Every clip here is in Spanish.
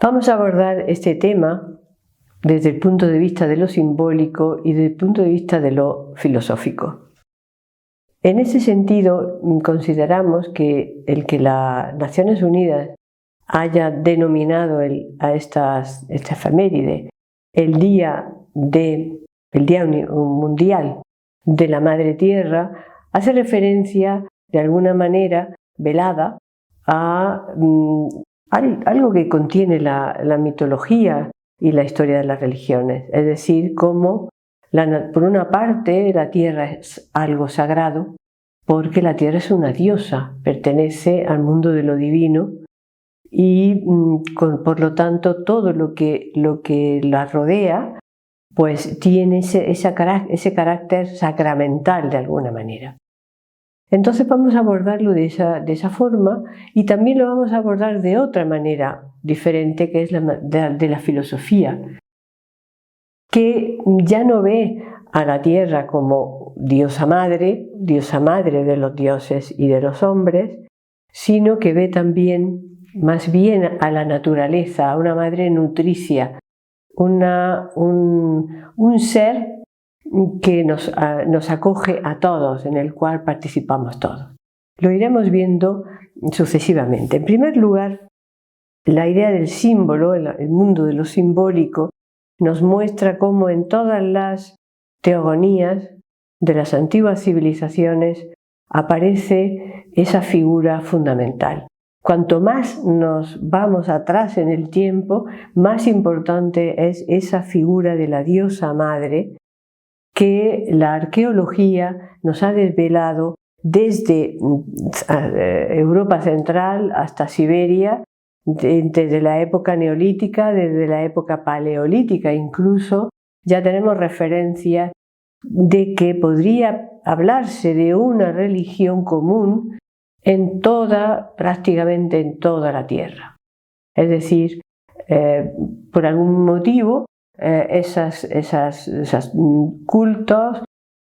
Vamos a abordar este tema desde el punto de vista de lo simbólico y desde el punto de vista de lo filosófico. En ese sentido, consideramos que el que las Naciones Unidas haya denominado a esta efeméride el Día Mundial de la Madre Tierra hace referencia, de alguna manera velada, a algo que contiene la mitología y la historia de las religiones, es decir, cómo por una parte la tierra es algo sagrado, porque la tierra es una diosa, pertenece al mundo de lo divino y por lo tanto todo lo que la rodea pues tiene ese carácter sacramental de alguna manera. Entonces vamos a abordarlo de esa forma y también lo vamos a abordar de otra manera diferente, que es de la filosofía, que ya no ve a la tierra como diosa madre de los dioses y de los hombres, sino que ve también más bien a la naturaleza, a una madre nutricia, un ser que nos acoge a todos, en el cual participamos todos. Lo iremos viendo sucesivamente. En primer lugar, la idea del símbolo, el mundo de lo simbólico, nos muestra cómo en todas las teogonías de las antiguas civilizaciones aparece esa figura fundamental. Cuanto más nos vamos atrás en el tiempo, más importante es esa figura de la diosa madre que la arqueología nos ha desvelado desde Europa Central hasta Siberia, desde la época neolítica, desde la época paleolítica incluso. Ya tenemos referencias de que podría hablarse de una religión común prácticamente en toda la Tierra. Es decir, por algún motivo, esos cultos,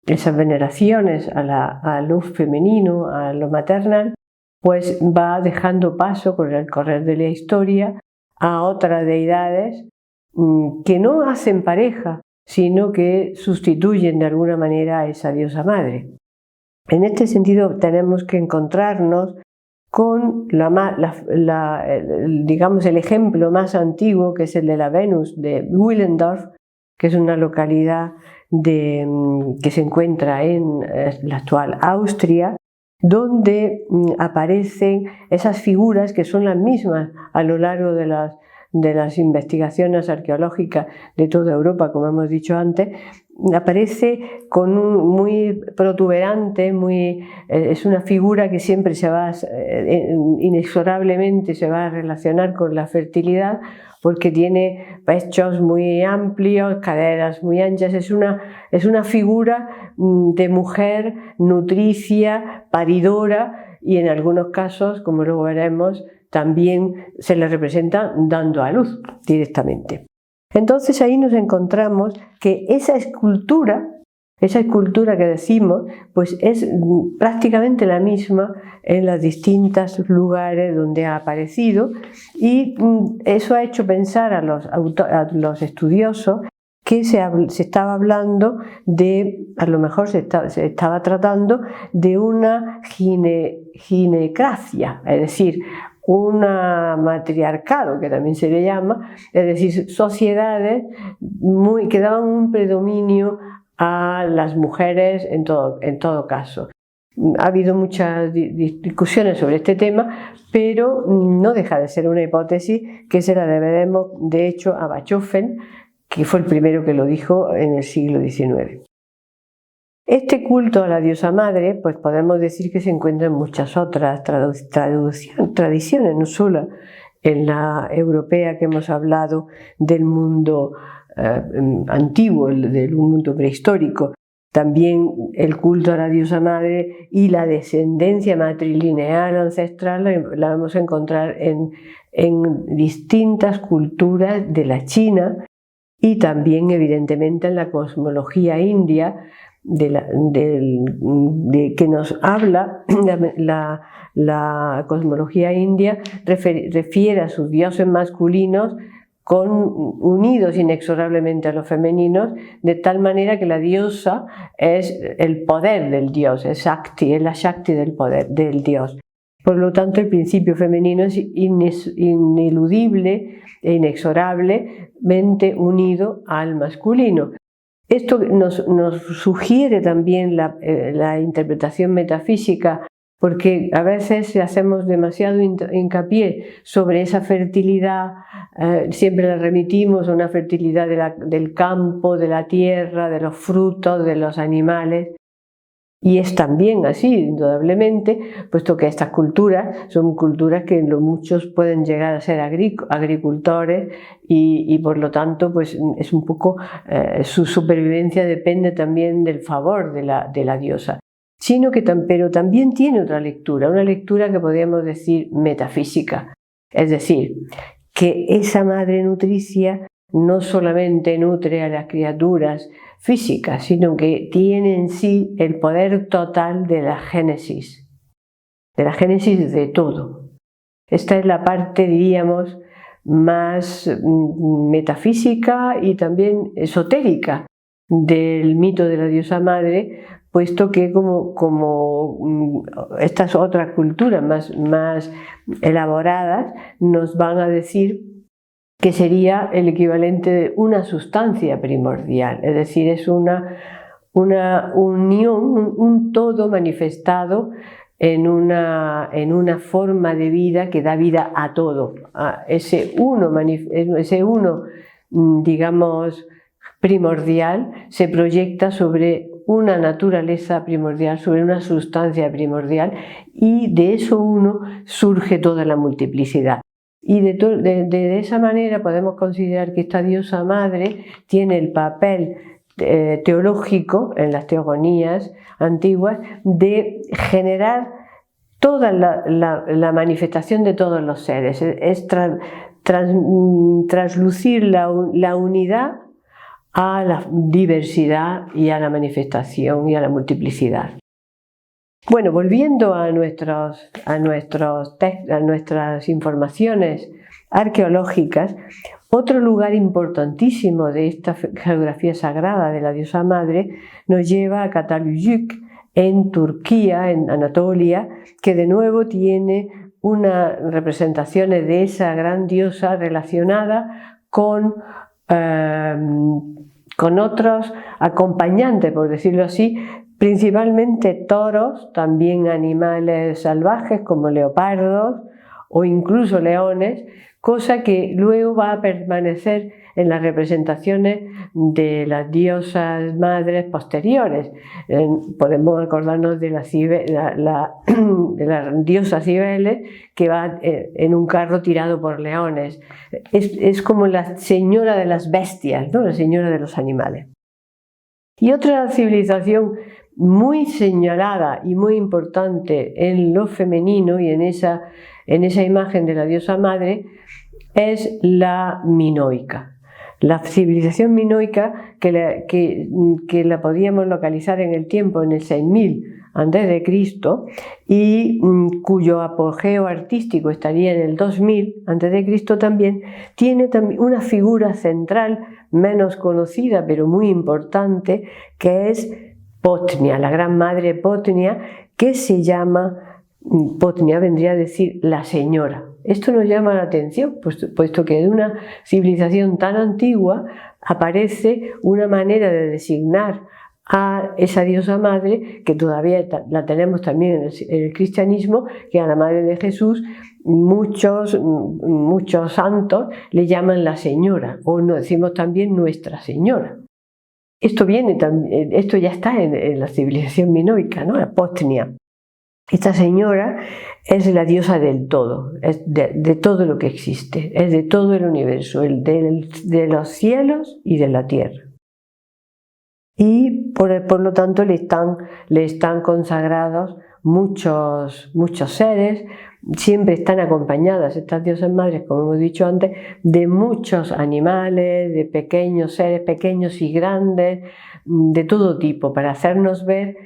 esas veneraciones a lo femenino, a lo maternal, pues va dejando paso con el correr de la historia a otras deidades que no hacen pareja, sino que sustituyen de alguna manera a esa diosa madre. En este sentido tenemos que encontrarnos con digamos el ejemplo más antiguo, que es el de la Venus de Willendorf, que es una localidad que se encuentra en la actual Austria, donde aparecen esas figuras que son las mismas a lo largo de las investigaciones arqueológicas de toda Europa, como hemos dicho antes. Aparece muy protuberante, es una figura que siempre inexorablemente se va a relacionar con la fertilidad, porque tiene pechos muy amplios, caderas muy anchas. Es una figura de mujer nutricia, paridora, y en algunos casos, como luego veremos, también se le representa dando a luz directamente. Entonces ahí nos encontramos que esa escultura que decimos, pues es prácticamente la misma en los distintos lugares donde ha aparecido, y eso ha hecho pensar a los estudiosos que se estaba hablando a lo mejor se estaba tratando de una ginecracia, es decir, un matriarcado, que también se le llama, es decir, sociedades que daban un predominio a las mujeres en todo caso. Ha habido muchas discusiones sobre este tema, pero no deja de ser una hipótesis que se la debemos, de hecho, a Bachofen, que fue el primero que lo dijo en el siglo XIX. Este culto a la diosa madre, pues podemos decir que se encuentra en muchas otras tradiciones, no solo en la europea que hemos hablado del mundo antiguo, del mundo prehistórico. También el culto a la diosa madre y la descendencia matrilineal ancestral la vamos a encontrar en distintas culturas de la China, y también evidentemente en la cosmología india, que nos habla la cosmología india, refiere a sus dioses masculinos unidos inexorablemente a los femeninos, de tal manera que la diosa es el poder del dios, es Shakti, es la Shakti del poder del dios. Por lo tanto, el principio femenino es ineludible e inexorablemente unido al masculino. Esto nos sugiere también la interpretación metafísica, porque a veces hacemos demasiado hincapié sobre esa fertilidad, siempre la remitimos a una fertilidad del campo, de la tierra, de los frutos, de los animales. Y es también así, indudablemente, puesto que estas culturas son culturas que muchos pueden llegar a ser agricultores y por lo tanto pues es un poco, su supervivencia depende también del favor de la diosa. Pero también tiene otra lectura, una lectura que podríamos decir metafísica, es decir, que esa madre nutricia no solamente nutre a las criaturas físicas, sino que tiene en sí el poder total de la génesis de todo. Esta es la parte, diríamos, más metafísica y también esotérica del mito de la diosa madre, puesto que como estas otras culturas más elaboradas nos van a decir que sería el equivalente de una sustancia primordial, es decir, es una unión, un todo manifestado en una forma de vida que da vida a todo. Ese uno, digamos, primordial se proyecta sobre una naturaleza primordial, sobre una sustancia primordial, y de eso uno surge toda la multiplicidad. Y de esa manera podemos considerar que esta diosa madre tiene el papel teológico en las teogonías antiguas de generar toda la manifestación de todos los seres, es traslucir la unidad a la diversidad y a la manifestación y a la multiplicidad. Bueno, volviendo a nuestras informaciones arqueológicas, otro lugar importantísimo de esta geografía sagrada de la diosa madre nos lleva a Cataluyuk, en Turquía, en Anatolia, que de nuevo tiene unas representaciones de esa gran diosa relacionada con otros acompañantes, por decirlo así, principalmente toros, también animales salvajes como leopardos o incluso leones, cosa que luego va a permanecer en las representaciones de las diosas madres posteriores. Podemos acordarnos de la diosa Cibeles, que va en un carro tirado por leones. Es como la señora de las bestias, ¿no? La señora de los animales. Y otra civilización muy señalada y muy importante en lo femenino y en esa imagen de la diosa madre es la minoica. La civilización minoica que la podíamos localizar en el tiempo, en el 6000 a.C., y cuyo apogeo artístico estaría en el 2000 a.C. también, tiene una figura central menos conocida pero muy importante, que es Potnia, la gran madre Potnia, que se llama, Potnia vendría a decir la señora. Esto nos llama la atención, puesto que de una civilización tan antigua aparece una manera de designar a esa diosa madre, que todavía la tenemos también en el cristianismo, que a la madre de Jesús muchos santos le llaman la señora, o nos decimos también Nuestra Señora. Esto ya está en la civilización minoica, ¿no? La Potnia. Esta señora es la diosa del todo, es de todo lo que existe, es de todo el universo, de los cielos y de la tierra. Y por lo tanto le están consagrados muchos seres, siempre están acompañadas, estas diosas madres, como hemos dicho antes, de muchos animales, de pequeños seres, pequeños y grandes, de todo tipo, para hacernos ver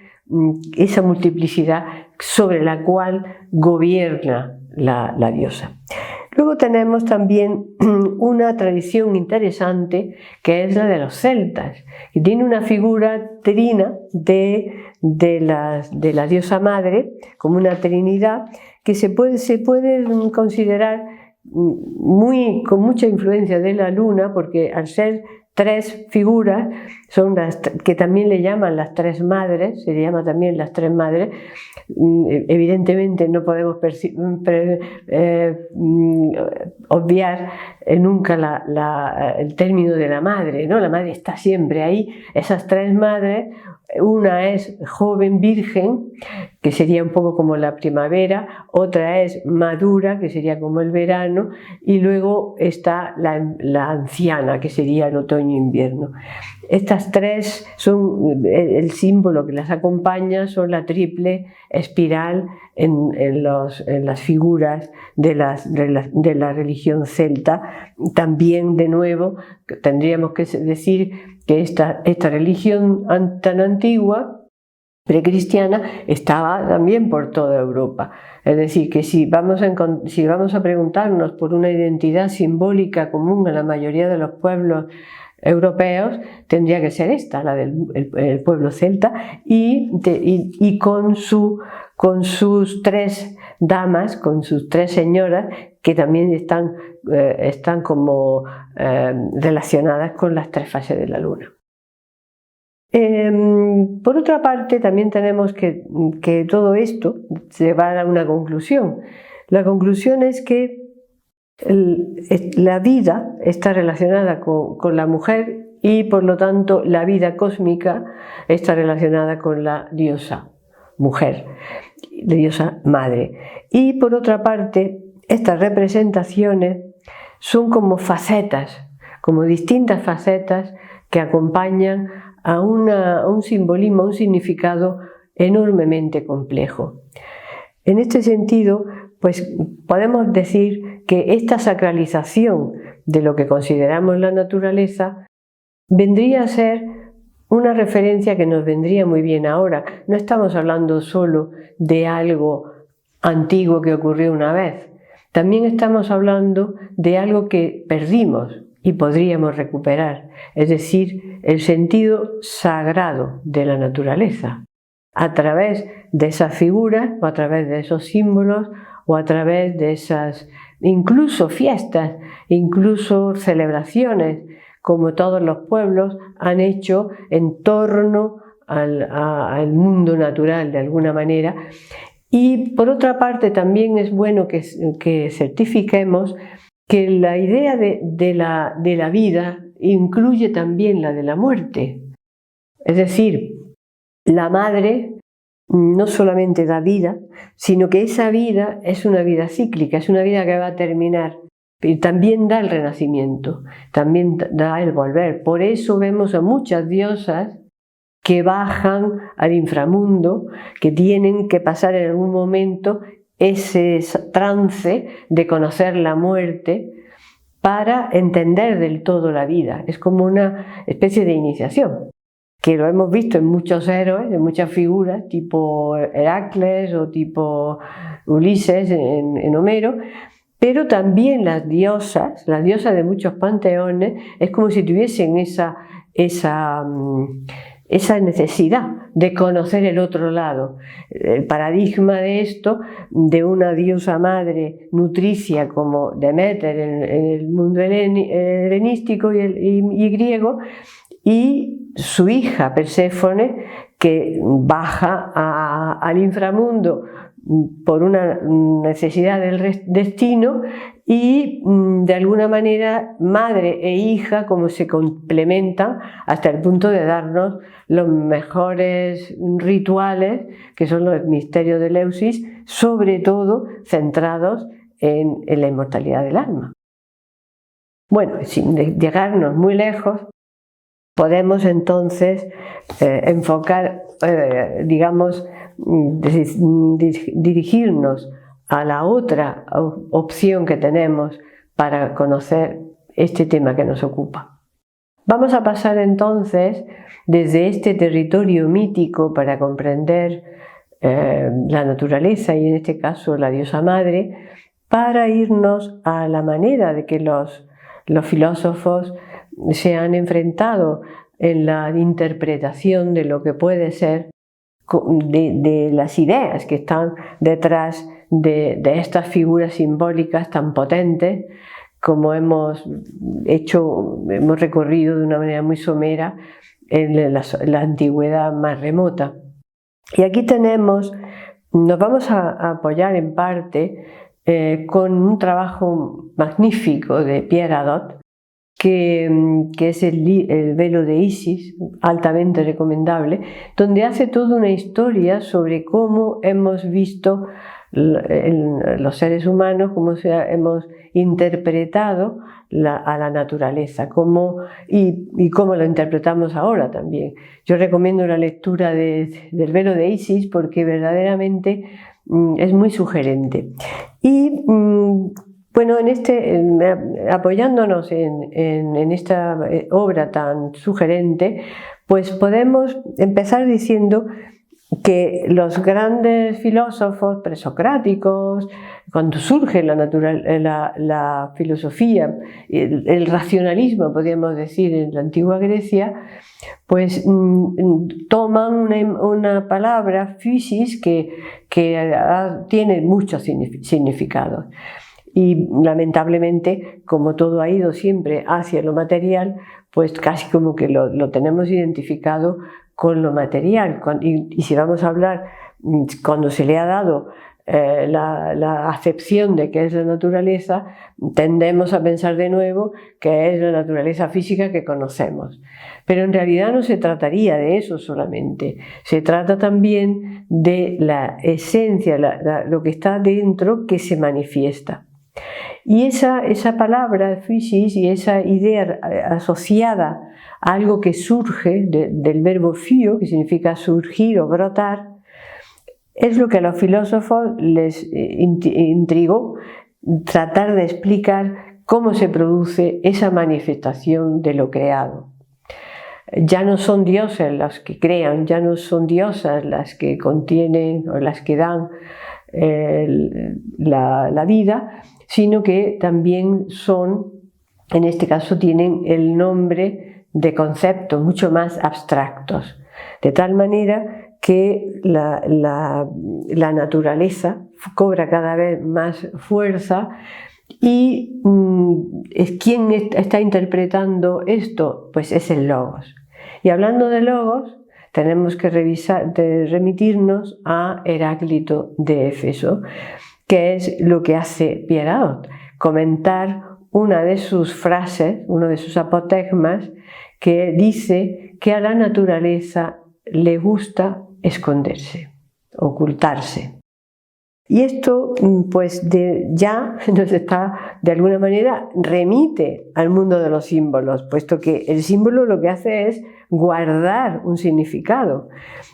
esa multiplicidad sobre la cual gobierna la diosa. Luego tenemos también una tradición interesante que es la de los celtas, que tiene una figura trina de la diosa madre, como una trinidad, que se puede considerar con mucha influencia de la luna, porque al ser tres figuras, son las que también le llaman las tres madres, se le llama también las tres madres. Evidentemente no podemos obviar nunca el término de la madre, ¿no? La madre está siempre ahí. Esas tres madres, una es joven virgen, que sería un poco como la primavera, otra es madura, que sería como el verano, y luego está la anciana, que sería el otoño-invierno. Estas tres son el símbolo que las acompaña, son la triple espiral en las figuras de la religión celta. También, de nuevo, tendríamos que decir que esta religión tan antigua, precristiana, estaba también por toda Europa. Es decir, que si vamos a preguntarnos por una identidad simbólica común a la mayoría de los pueblos europeos, tendría que ser esta, la del pueblo celta, y con sus tres damas, con sus tres señoras, que también están como relacionadas con las tres fases de la luna. Por otra parte, también tenemos que todo esto lleva a una conclusión. La conclusión es que la vida está relacionada con la mujer y, por lo tanto, la vida cósmica está relacionada con la diosa mujer, la diosa madre. Y, por otra parte, estas representaciones son como facetas, como distintas facetas que acompañan a un simbolismo, a un significado enormemente complejo. En este sentido, pues podemos decir que esta sacralización de lo que consideramos la naturaleza vendría a ser una referencia que nos vendría muy bien ahora. No estamos hablando solo de algo antiguo que ocurrió una vez, también estamos hablando de algo que perdimos y podríamos recuperar, es decir, el sentido sagrado de la naturaleza, a través de esas figuras o a través de esos símbolos o a través de esas incluso fiestas, incluso celebraciones, como todos los pueblos han hecho en torno al mundo natural de alguna manera. Y por otra parte también es bueno que certifiquemos que la idea de la vida incluye también la de la muerte. Es decir, la madre no solamente da vida, sino que esa vida es una vida cíclica, es una vida que va a terminar. Pero también da el renacimiento, también da el volver. Por eso vemos a muchas diosas que bajan al inframundo, que tienen que pasar en algún momento ese trance de conocer la muerte para entender del todo la vida. Es como una especie de iniciación, que lo hemos visto en muchos héroes, en muchas figuras, tipo Heracles o tipo Ulises en Homero, pero también las diosas de muchos panteones, es como si tuviesen esa necesidad de conocer el otro lado. El paradigma de esto, de una diosa madre nutricia como Deméter en el mundo helenístico y griego, y su hija Perséfone, que baja al inframundo por una necesidad del destino, y de alguna manera madre e hija como se complementan hasta el punto de darnos los mejores rituales, que son los misterios de Eleusis, sobre todo centrados en la inmortalidad del alma. Bueno, sin llegarnos muy lejos, podemos entonces enfocar, digamos, dirigirnos a la otra opción que tenemos para conocer este tema que nos ocupa. Vamos a pasar entonces desde este territorio mítico para comprender la naturaleza y en este caso la diosa madre, para irnos a la manera de que los filósofos se han enfrentado en la interpretación de lo que puede ser de las ideas que están detrás de estas figuras simbólicas tan potentes como hemos recorrido de una manera muy somera en la antigüedad más remota. Y aquí nos vamos a apoyar en parte con un trabajo magnífico de Pierre Hadot, que es el velo de Isis, altamente recomendable, donde hace toda una historia sobre cómo hemos visto los seres humanos, cómo hemos interpretado a la naturaleza y cómo lo interpretamos ahora también. Yo recomiendo la lectura del velo de Isis porque verdaderamente es muy sugerente. Y bueno, apoyándonos en esta obra tan sugerente, pues podemos empezar diciendo que los grandes filósofos presocráticos, cuando surge la filosofía, el racionalismo, podríamos decir, en la antigua Grecia, pues toman una palabra, physis, que tiene muchos significados. Y lamentablemente, como todo ha ido siempre hacia lo material, pues casi como que lo tenemos identificado con lo material. Y si vamos a hablar, cuando se le ha dado la acepción de qué es la naturaleza, tendemos a pensar de nuevo que es la naturaleza física que conocemos. Pero en realidad no se trataría de eso solamente, se trata también de la esencia, lo que está dentro que se manifiesta. Y esa palabra physis y esa idea asociada a algo que surge del verbo phyo, que significa surgir o brotar, es lo que a los filósofos les intrigó, tratar de explicar cómo se produce esa manifestación de lo creado. Ya no son dioses las que crean, ya no son diosas las que contienen o las que dan la vida, sino que también en este caso tienen el nombre de conceptos mucho más abstractos, de tal manera que la naturaleza cobra cada vez más fuerza y ¿quién está interpretando esto? Pues es el logos. Y hablando de logos, tenemos que remitirnos a Heráclito de Éfeso, que es lo que hace Pierre Hadot, comentar una de sus frases, uno de sus apotegmas, que dice que a la naturaleza le gusta esconderse, ocultarse. Y esto pues ya nos está, de alguna manera, remite al mundo de los símbolos, puesto que el símbolo lo que hace es guardar un significado.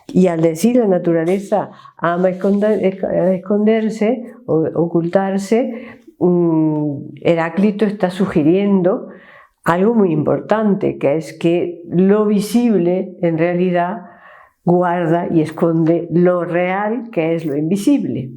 Y al decir la naturaleza ama esconderse o ocultarse, Heráclito está sugiriendo algo muy importante, que es que lo visible en realidad guarda y esconde lo real, que es lo invisible.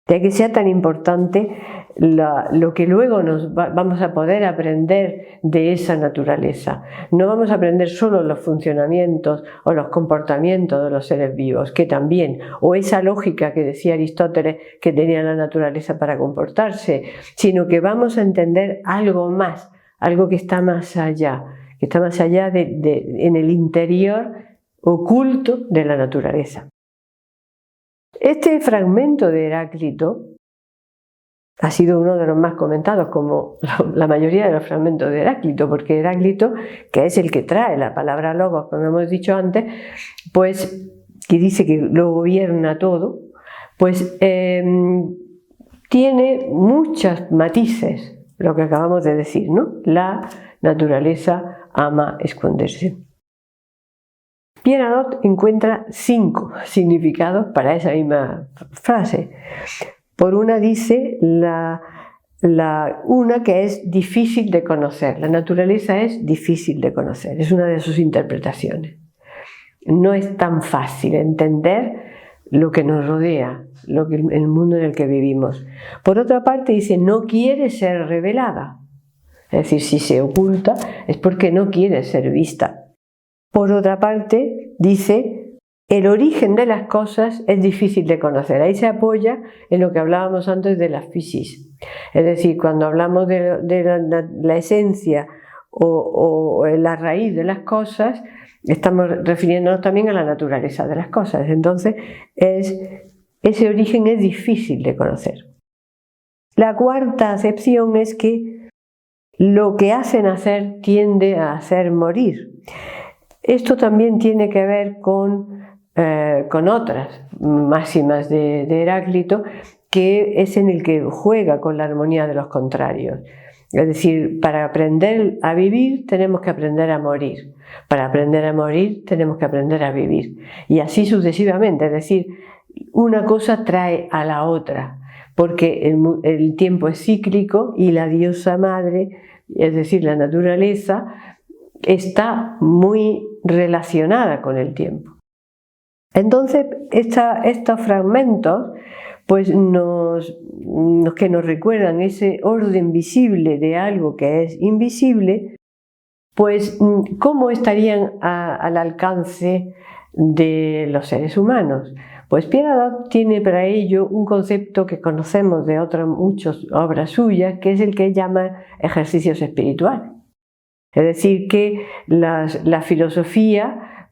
De que sea tan importante lo que luego vamos a poder aprender de esa naturaleza. No vamos a aprender solo los funcionamientos o los comportamientos de los seres vivos, que también, o esa lógica que decía Aristóteles que tenía la naturaleza para comportarse, sino que vamos a entender algo más, algo que está más allá, en el interior oculto de la naturaleza. Este fragmento de Heráclito ha sido uno de los más comentados, como la mayoría de los fragmentos de Heráclito, porque Heráclito, que es el que trae la palabra logos, como hemos dicho antes, pues que dice que lo gobierna todo, pues tiene muchos matices, lo que acabamos de decir, ¿no? La naturaleza ama esconderse. Pierre Hadot encuentra 5 significados para esa misma frase. Por una dice una que es difícil de conocer. La naturaleza es difícil de conocer, es una de sus interpretaciones. No es tan fácil entender lo que nos rodea, el mundo en el que vivimos. Por otra parte dice, no quiere ser revelada. Es decir, si se oculta es porque no quiere ser vista. Por otra parte dice, el origen de las cosas es difícil de conocer. Ahí se apoya en lo que hablábamos antes de la physis. Es decir, cuando hablamos de la esencia o la raíz de las cosas, estamos refiriéndonos también a la naturaleza de las cosas. Entonces, ese origen es difícil de conocer. La cuarta acepción es que lo que hace nacer tiende a hacer morir. Esto también tiene que ver con otras máximas de Heráclito, que es en el que juega con la armonía de los contrarios. Es decir, para aprender a vivir tenemos que aprender a morir. Para aprender a morir tenemos que aprender a vivir. Y así sucesivamente, es decir, una cosa trae a la otra, porque el tiempo es cíclico y la diosa madre, es decir, la naturaleza, está muy relacionada con el tiempo. Entonces, estos fragmentos pues que nos recuerdan ese orden visible de algo que es invisible, pues ¿cómo estarían al alcance de los seres humanos? Pues Pierre Hadot tiene para ello un concepto que conocemos de otras muchas obras suyas, que es el que llama ejercicios espirituales. Es decir, que la filosofía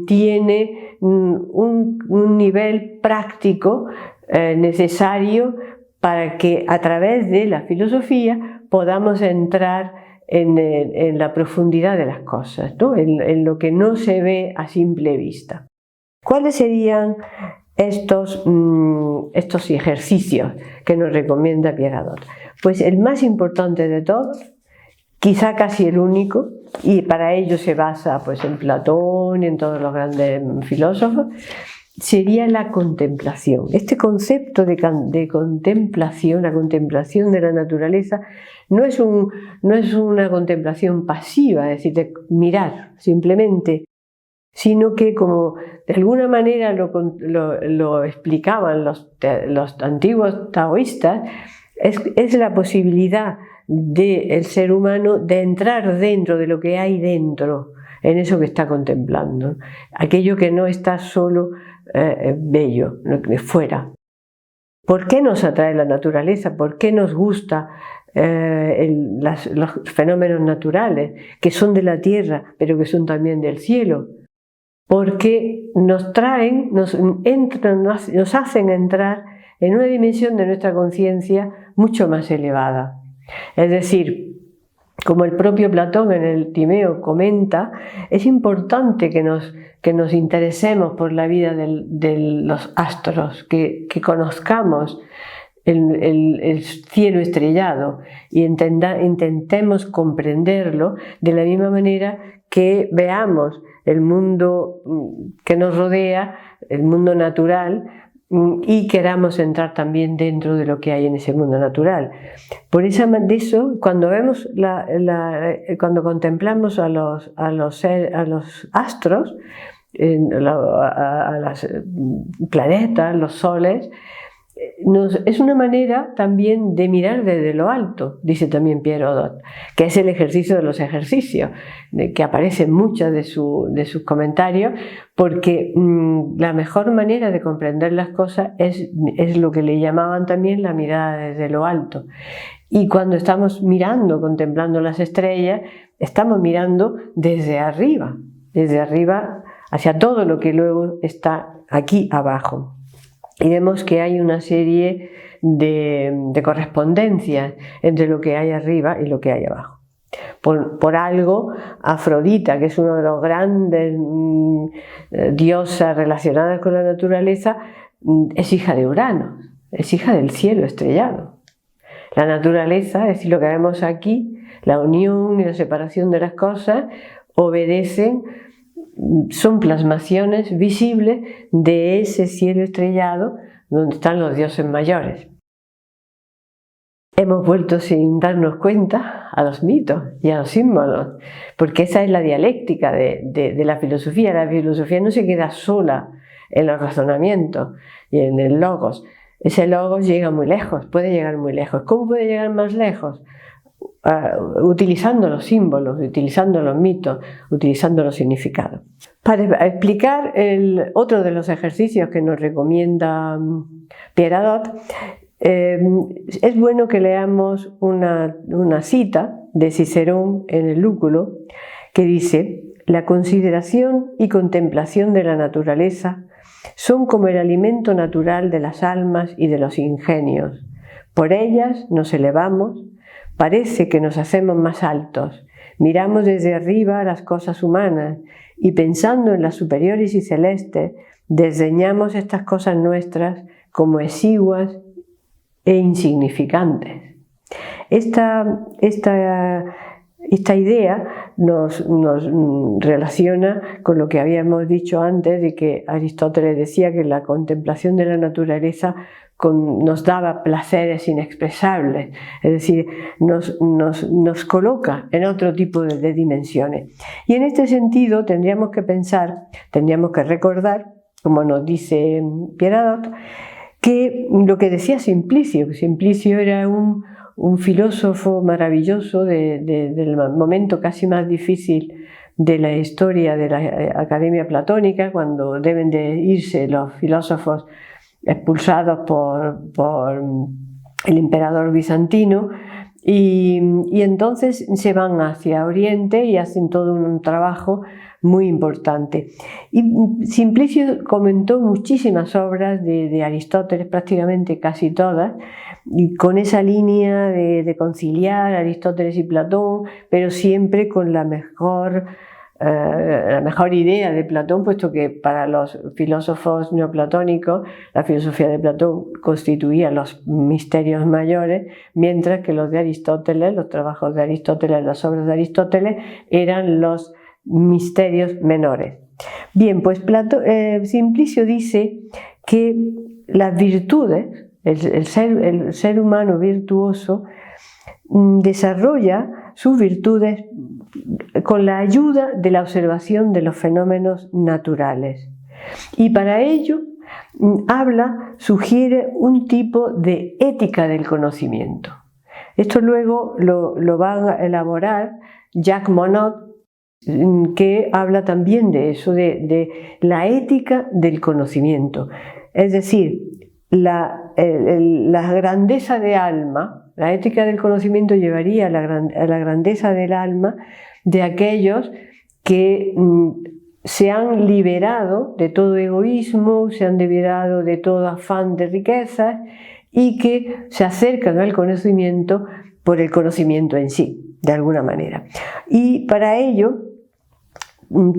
tiene un nivel práctico necesario para que a través de la filosofía podamos entrar en la profundidad de las cosas, ¿no? en lo que no se ve a simple vista. ¿Cuáles serían estos ejercicios que nos recomienda Pierre Hadot? Pues el más importante de todos, quizá casi el único, y para ello se basa pues, en Platón y en todos los grandes filósofos, sería la contemplación. Este concepto de contemplación, la contemplación de la naturaleza, no es una contemplación pasiva, es decir, de mirar simplemente, sino que, como de alguna manera lo explicaban los antiguos taoístas, es la posibilidad del ser humano de entrar dentro de lo que hay dentro, en eso que está contemplando, aquello que no está solo bello, fuera. ¿Por qué nos atrae la naturaleza? ¿Por qué nos gusta los fenómenos naturales, que son de la tierra, pero que son también del cielo? Porque nos traen, nos hacen entrar en una dimensión de nuestra conciencia mucho más elevada. Es decir, como el propio Platón en el Timeo comenta, es importante que nos interesemos por la vida de los astros, que conozcamos el cielo estrellado y intentemos comprenderlo de la misma manera que veamos el mundo que nos rodea, el mundo natural, y queramos entrar también dentro de lo que hay en ese mundo natural. Por eso, cuando vemos cuando contemplamos a los astros, a los planetas, los soles, es una manera también de mirar desde lo alto, dice también Pierre Hadot, que es el ejercicio de los ejercicios, que aparece en muchos de sus comentarios, porque la mejor manera de comprender las cosas es lo que le llamaban también la mirada desde lo alto. Y cuando estamos mirando, contemplando las estrellas, estamos mirando desde arriba hacia todo lo que luego está aquí abajo. Y vemos que hay una serie de correspondencias entre lo que hay arriba y lo que hay abajo. Por algo, Afrodita, que es una de las grandes diosas relacionadas con la naturaleza, es hija de Urano, es hija del cielo estrellado. La naturaleza, es decir, lo que vemos aquí, la unión y la separación de las cosas, son plasmaciones visibles de ese cielo estrellado donde están los dioses mayores. hemos vuelto sin darnos cuenta a los mitos y a los símbolos, porque esa es la dialéctica de la filosofía. La filosofía no se queda sola en los razonamientos y en el logos. Ese logos llega muy lejos, puede llegar muy lejos. ¿Cómo puede llegar más lejos? Utilizando los símbolos, utilizando los mitos, utilizando los significados. Para explicar otro de los ejercicios que nos recomienda Pierre Hadot, es bueno que leamos una cita de Cicerón en el Lúculo que dice: la consideración y contemplación de la naturaleza son como el alimento natural de las almas y de los ingenios. Por ellas nos elevamos, parece que nos hacemos más altos, miramos desde arriba las cosas humanas y pensando en las superiores y celestes, desdeñamos estas cosas nuestras como exiguas e insignificantes. Esta idea nos relaciona con lo que habíamos dicho antes, de que Aristóteles decía que la contemplación de la naturaleza nos daba placeres inexpresables, es decir, nos coloca en otro tipo de dimensiones. Y en este sentido tendríamos que recordar, como nos dice Pierre Hadot, que lo que decía Simplicio era un filósofo maravilloso del momento casi más difícil de la historia de la Academia Platónica, cuando deben de irse los filósofos expulsados por el emperador bizantino, y entonces se van hacia Oriente y hacen todo un trabajo muy importante. Y Simplicio comentó muchísimas obras de Aristóteles, prácticamente casi todas, y con esa línea de conciliar Aristóteles y Platón, pero siempre con la mejor idea de Platón, puesto que para los filósofos neoplatónicos la filosofía de Platón constituía los misterios mayores, mientras que los de Aristóteles, los trabajos de Aristóteles, las obras de Aristóteles, eran los misterios menores. Bien, pues Simplicio dice que las virtudes, el ser humano virtuoso, desarrolla sus virtudes con la ayuda de la observación de los fenómenos naturales. Y para ello sugiere un tipo de ética del conocimiento. Esto luego lo va a elaborar Jacques Monod, que habla también de eso, de la ética del conocimiento. Es decir, la grandeza de alma, la ética del conocimiento llevaría a la grandeza del alma de aquellos que se han liberado de todo egoísmo, se han liberado de todo afán de riquezas y que se acercan al conocimiento por el conocimiento en sí, de alguna manera. Y para ello,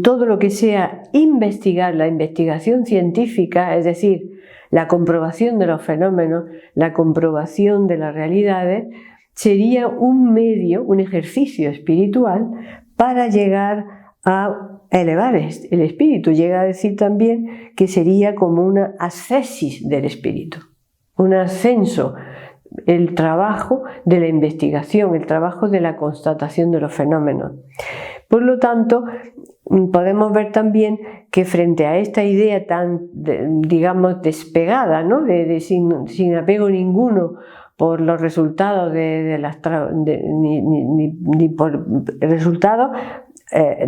todo lo que sea investigar, la investigación científica, es decir, la comprobación de los fenómenos, la comprobación de las realidades, sería un medio, un ejercicio espiritual para llegar a elevar el espíritu. Llega a decir también que sería como una ascesis del espíritu, un ascenso, el trabajo de la investigación, el trabajo de la constatación de los fenómenos. Por lo tanto, podemos ver también que frente a esta idea tan, digamos, despegada, ¿no? sin apego ninguno por los resultados ni por resultados,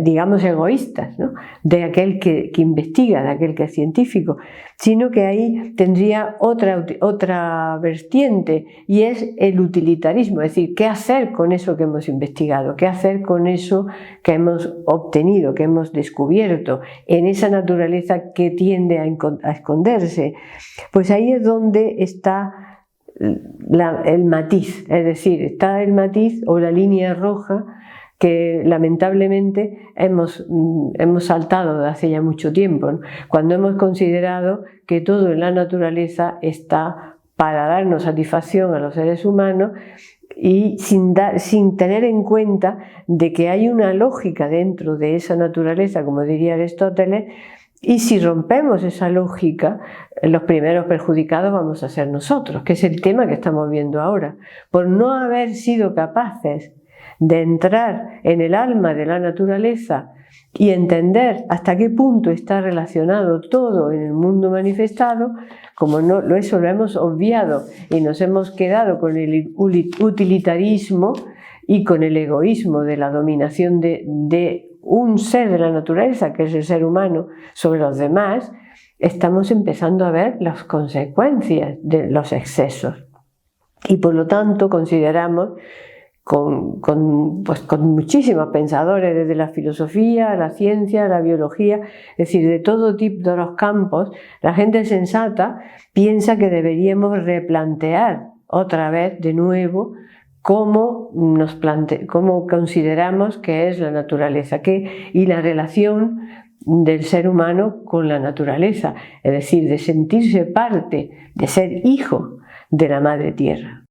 digamos, egoístas, ¿no? De aquel que investiga, de aquel que es científico, sino que ahí tendría otra vertiente, y es el utilitarismo, es decir, qué hacer con eso que hemos investigado, qué hacer con eso que hemos obtenido, que hemos descubierto, en esa naturaleza que tiende a esconderse. Pues ahí es donde está el matiz, es decir, está el matiz o la línea roja que lamentablemente hemos saltado de hace ya mucho tiempo, ¿no? Cuando hemos considerado que todo en la naturaleza está para darnos satisfacción a los seres humanos y sin tener en cuenta de que hay una lógica dentro de esa naturaleza, como diría Aristóteles, Y si rompemos esa lógica, los primeros perjudicados vamos a ser nosotros, que es el tema que estamos viendo ahora. Por no haber sido capaces de entrar en el alma de la naturaleza y entender hasta qué punto está relacionado todo en el mundo manifestado, como eso lo hemos obviado y nos hemos quedado con el utilitarismo y con el egoísmo de la dominación de un ser de la naturaleza, que es el ser humano, sobre los demás, estamos empezando a ver las consecuencias de los excesos. Y por lo tanto consideramos con muchísimos pensadores, desde la filosofía, la ciencia, la biología, es decir, de todo tipo de los campos, la gente sensata piensa que deberíamos replantear otra vez de nuevo cómo consideramos que es la naturaleza y la relación del ser humano con la naturaleza, es decir, de sentirse parte, de ser hijo de la Madre Tierra.